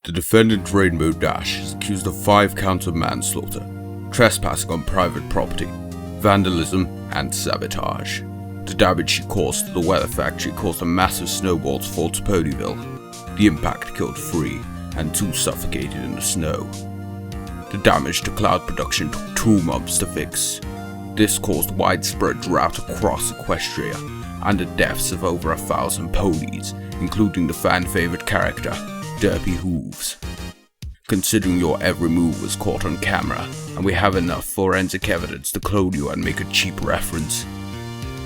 The defendant Rainbow Dash is accused of 5 counts of manslaughter, trespassing on private property, vandalism, and sabotage. The damage she caused to the weather factory caused a massive snowball to fall to Ponyville. The impact killed 3, and 2 suffocated in the snow. The damage to cloud production took 2 months to fix. This caused widespread drought across Equestria, and the deaths of over 1,000 ponies, including the fan-favorite character, Derpy Hooves. Considering your every move was caught on camera, and we have enough forensic evidence to clone you and make a cheap reference,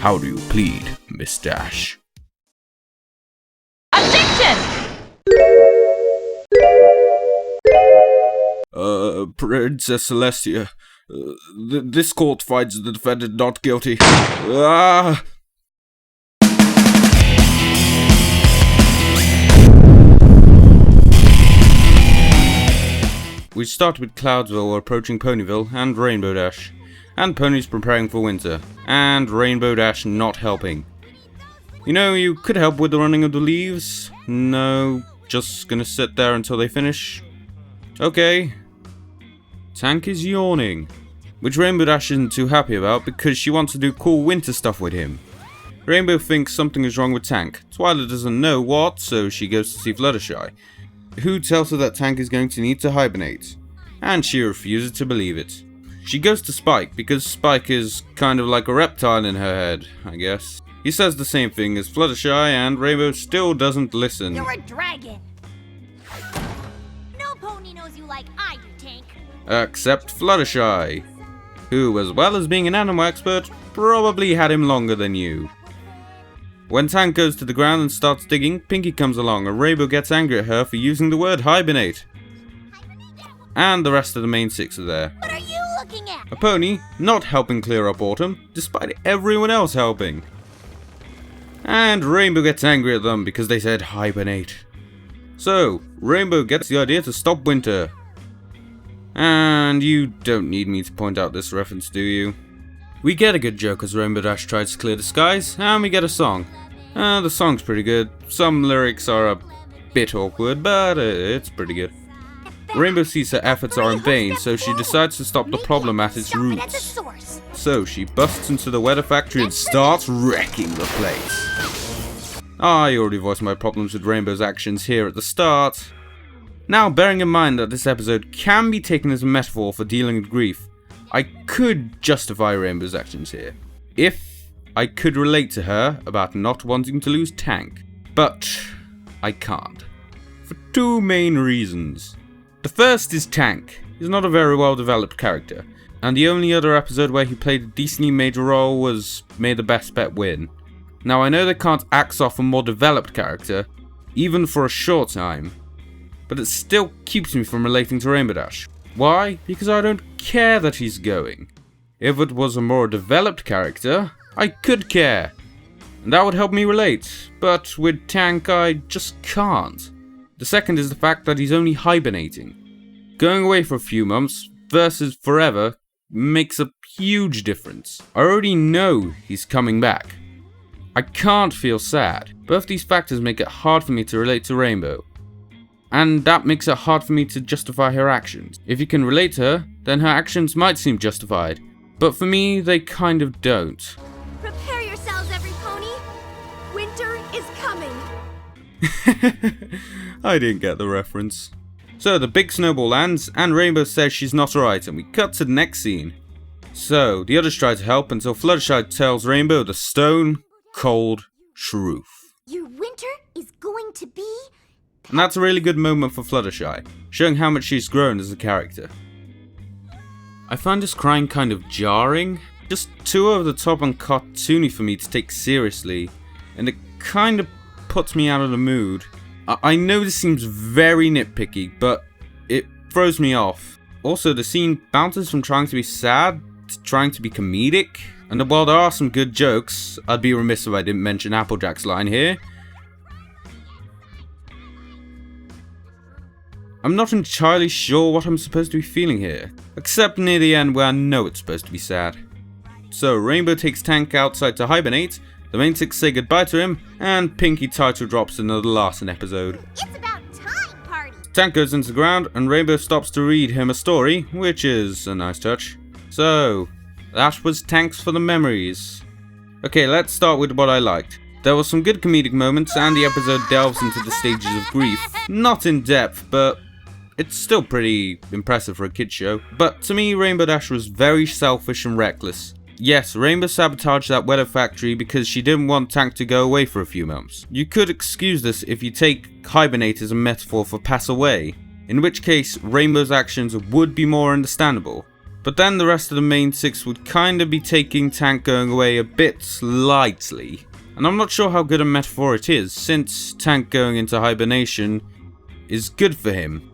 how do you plead, Miss Dash? Objection! Princess Celestia, this court finds the defendant not guilty. We start with Cloudsville approaching Ponyville and Rainbow Dash, and ponies preparing for winter, and Rainbow Dash not helping. You know, you could help with the running of the leaves. No, just gonna sit there until they finish. Okay. Tank is yawning, which Rainbow Dash isn't too happy about because she wants to do cool winter stuff with him. Rainbow thinks something is wrong with Tank. Twilight doesn't know what, so she goes to see Fluttershy, who tells her that Tank is going to need to hibernate, and she refuses to believe it. She goes to Spike because Spike is kind of like a reptile in her head, I guess. He says the same thing as Fluttershy, and Rainbow still doesn't listen. You're a dragon! No pony knows you like I do, Tank. Except Fluttershy, who, as well as being an animal expert, probably had him longer than you. When Tank goes to the ground and starts digging, Pinky comes along and Rainbow gets angry at her for using the word hibernate. And the rest of the main 6 are there. What are you looking at? A pony not helping clear up autumn, despite everyone else helping. And Rainbow gets angry at them because they said hibernate. So, Rainbow gets the idea to stop winter. And you don't need me to point out this reference, do you? We get a good joke as Rainbow Dash tries to clear the skies, and we get a song. The song's pretty good. Some lyrics are a bit awkward, but it's pretty good. Rainbow sees her efforts are in vain, so she decides to stop the problem at its roots. So she busts into the weather factory and starts wrecking the place. I already voiced my problems with Rainbow's actions here at the start. Now, bearing in mind that this episode can be taken as a metaphor for dealing with grief, I could justify Rainbow's actions here, if I could relate to her about not wanting to lose Tank, but I can't, for 2 main reasons. The first is Tank. He's not a very well developed character, and the only other episode where he played a decently major role was May the Best Bet Win. Now I know they can't axe off a more developed character, even for a short time, but it still keeps me from relating to Rainbow Dash. Why? Because I don't care that he's going. If it was a more developed character, I could care, and that would help me relate, but with Tank I just can't. The second is the fact that he's only hibernating. Going away for a few months versus forever makes a huge difference. I already know he's coming back. I can't feel sad. Both these factors make it hard for me to relate to Rainbow. And that makes it hard for me to justify her actions. If you can relate to her, then her actions might seem justified. But for me, they kind of don't. Prepare yourselves, every pony. Winter is coming. I didn't get the reference. So the big snowball lands, and Rainbow says she's not alright, and we cut to the next scene. So, the others try to help until Fluttershy tells Rainbow the stone cold truth. Your winter is going to be... And that's a really good moment for Fluttershy, showing how much she's grown as a character. I find this crying kind of jarring, just too over the top and cartoony for me to take seriously, and it kind of puts me out of the mood. I know this seems very nitpicky, but it throws me off. Also, the scene bounces from trying to be sad to trying to be comedic, and while there are some good jokes, I'd be remiss if I didn't mention Applejack's line here. I'm not entirely sure what I'm supposed to be feeling here, except near the end where I know it's supposed to be sad. So Rainbow takes Tank outside to hibernate, the main 6 say goodbye to him, and Pinky title drops another Larson episode. It's about time, party! Tank goes into the ground and Rainbow stops to read him a story, which is a nice touch. So, that was Tanks for the Memories. Okay, let's start with what I liked. There were some good comedic moments and the episode delves into the stages of grief. Not in depth, but it's still pretty impressive for a kid's show. But to me, Rainbow Dash was very selfish and reckless. Yes, Rainbow sabotaged that weather factory because she didn't want Tank to go away for a few months. You could excuse this if you take hibernate as a metaphor for pass away, in which case Rainbow's actions would be more understandable. But then the rest of the main six would kinda be taking Tank going away a bit lightly. And I'm not sure how good a metaphor it is, since Tank going into hibernation is good for him,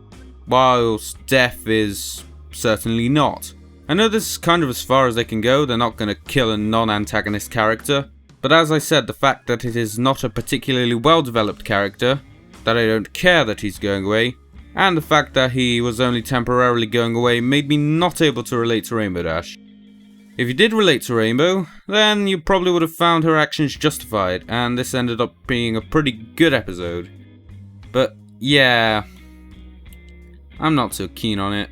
whilst death is certainly not. I know this is kind of as far as they can go, they're not going to kill a non-antagonist character, but as I said, the fact that it is not a particularly well-developed character, that I don't care that he's going away, and the fact that he was only temporarily going away made me not able to relate to Rainbow Dash. If you did relate to Rainbow, then you probably would have found her actions justified, and this ended up being a pretty good episode. But yeah, I'm not so keen on it.